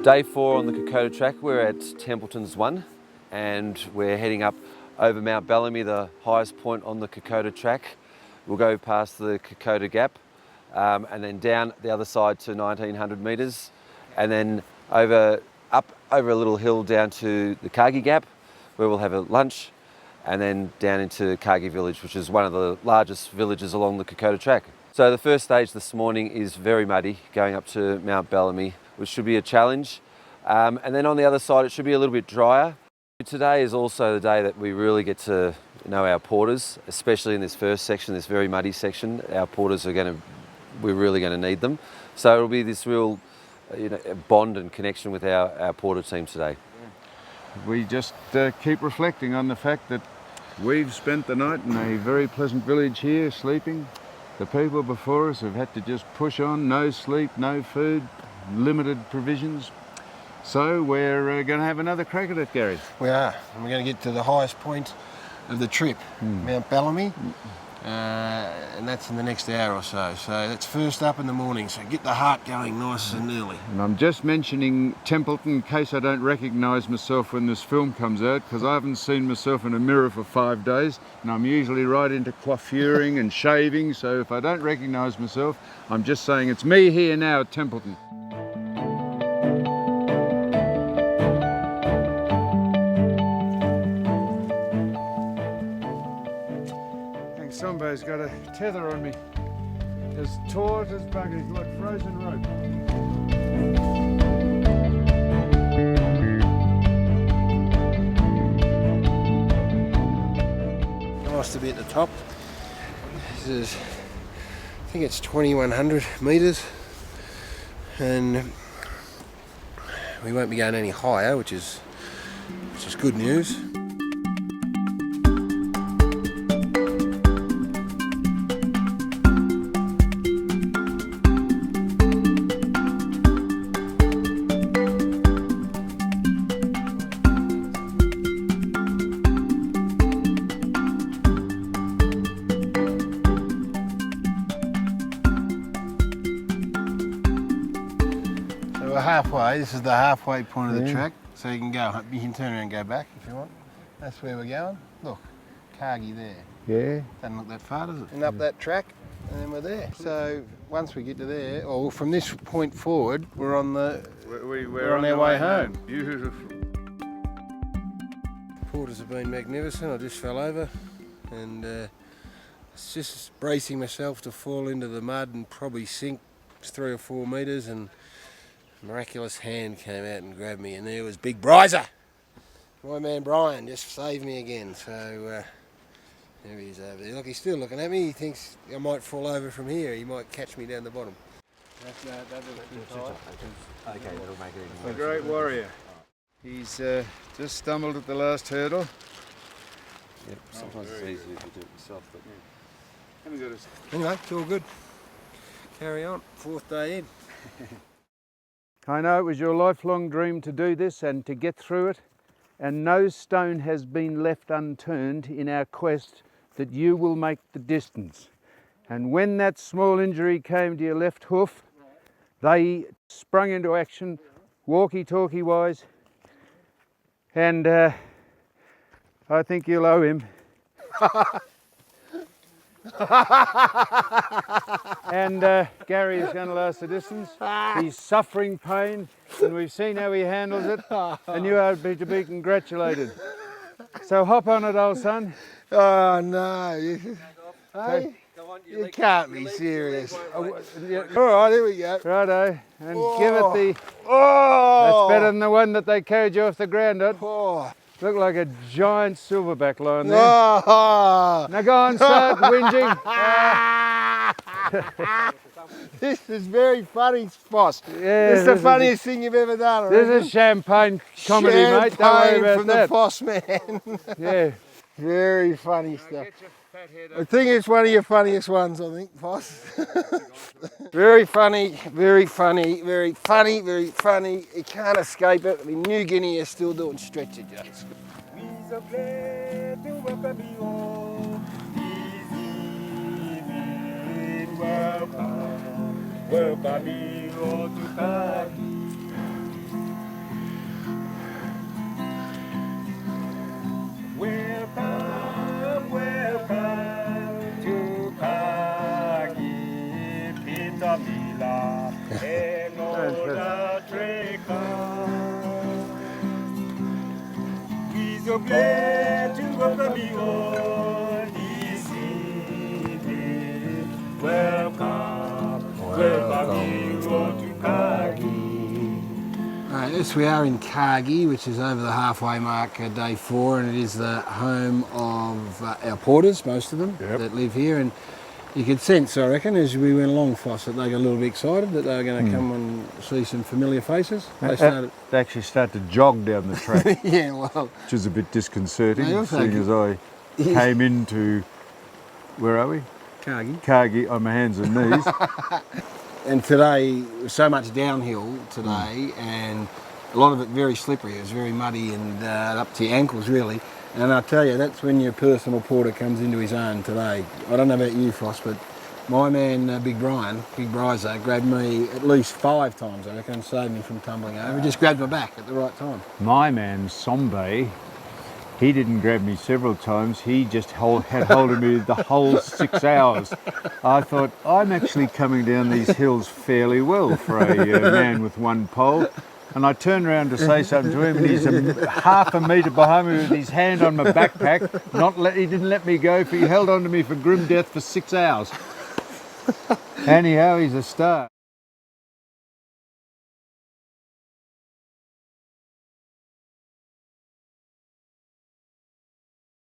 Day 4 on the Kokoda track. We're at Templeton's 1 and we're heading up over Mt Bellamy, the highest point on the Kokoda track. We'll go past the Kokoda Gap and then down the other side to 1900 metres and then up over a little hill down to the Kagi Gap where we'll have a lunch and then down into Kagi village, which is one of the largest villages along the Kokoda track. So the first stage this morning is very muddy, going up to Mt Bellamy, which should be a challenge. And then on the other side, it should be a little bit drier. Today is also the day that we really get to know our porters, especially in this first section, this very muddy section. Our porters we're really going to need them. So it'll be this real bond and connection with our porter team today. We just keep reflecting on the fact that we've spent the night in a very pleasant village here, sleeping. The people before us have had to just push on, no sleep, no food, limited provisions. So we're going to have another crack at it, Garry. We are, and we're going to get to the highest point of the trip, Mt Bellamy, and that's in the next hour or so. So that's first up in the morning, so get the heart going nice and early. And I'm just mentioning Templeton in case I don't recognise myself when this film comes out, because I haven't seen myself in a mirror for 5 days, and I'm usually right into coiffuring and shaving, so if I don't recognise myself, I'm just saying it's me here now at Templeton. Sambe's got a tether on me, as taut as buggers, like frozen rope. Nice to be at the top. This is, I think it's 2100 metres, and we won't be going any higher, which is good news. Halfway, this is the halfway point of the track, so you can turn around and go back if you want. That's where we're going. Look, Kagi there. Yeah. Doesn't look that far, does it? And up that track, and then we're there. So once we get to there, or from this point forward, we're on we're on our way home. Beautiful. Porters have been magnificent. I just fell over, and it's just bracing myself to fall into the mud and probably sink 3 or 4 metres, and miraculous hand came out and grabbed me, and there was Big Bryzer. My man Brian just saved me again. So there he is over there. Look, he's still looking at me. He thinks I might fall over from here. He might catch me down the bottom. Okay, that'll make it A great warrior. He's just stumbled at the last hurdle. Yep, sometimes it's easier if you do it yourself. But Anyway, it's all good. Carry on. 4th day in. I know it was your lifelong dream to do this and to get through it, and no stone has been left unturned in our quest that you will make the distance. And when that small injury came to your left hoof, they sprung into action, walkie-talkie wise, and I think you'll owe him. And Garry is going to last the distance. He's suffering pain, and we've seen how he handles it, and you are to be congratulated. So hop on it, old son. Oh no, hey, you can't be serious. All right, here we go. Righto, and give it the... That's better than the one that they carried you off the ground on. Look like a giant silverback lion there. Now go on, start whinging. This is very funny, boss. Yeah, this is the funniest thing you've ever done. This is champagne comedy, mate. Don't worry about from that. The boss man. Yeah. Very funny stuff. I think it's one of your funniest ones, I think, boss. Very funny, very funny, very funny, very funny. You can't escape it. I mean, New Guinea is still doing stretcher jumps. glad to welcome you all this evening. Welcome, welcome you all to Kagi. Right, yes, we are in Kagi, which is over the halfway mark, day 4, and it is the home of our porters, most of them, that live here. And you could sense, I reckon, as we went along, Foss, that they got a little bit excited that they were going to come and see some familiar faces. They actually start to jog down the track, Yeah, well, which is a bit disconcerting, They also seeing as I came into, where are we? Kagi. Kagi on my hands and knees. And today, so much downhill today, and a lot of it very slippery. It was very muddy and up to your ankles, really. And I tell you, that's when your personal porter comes into his own today. I don't know about you, Foss, but my man, Big Bryzer, grabbed me at least 5 times, I reckon, and saved me from tumbling over. He just grabbed my back at the right time. My man, Sambe, he didn't grab me several times. He just had hold of me the whole 6 hours. I thought, I'm actually coming down these hills fairly well for a man with one pole. And I turned around to say something to him, and he's half a metre behind me with his hand on my backpack. He didn't let me go, for he held on to me for grim death for 6 hours. Anyhow, he's a star.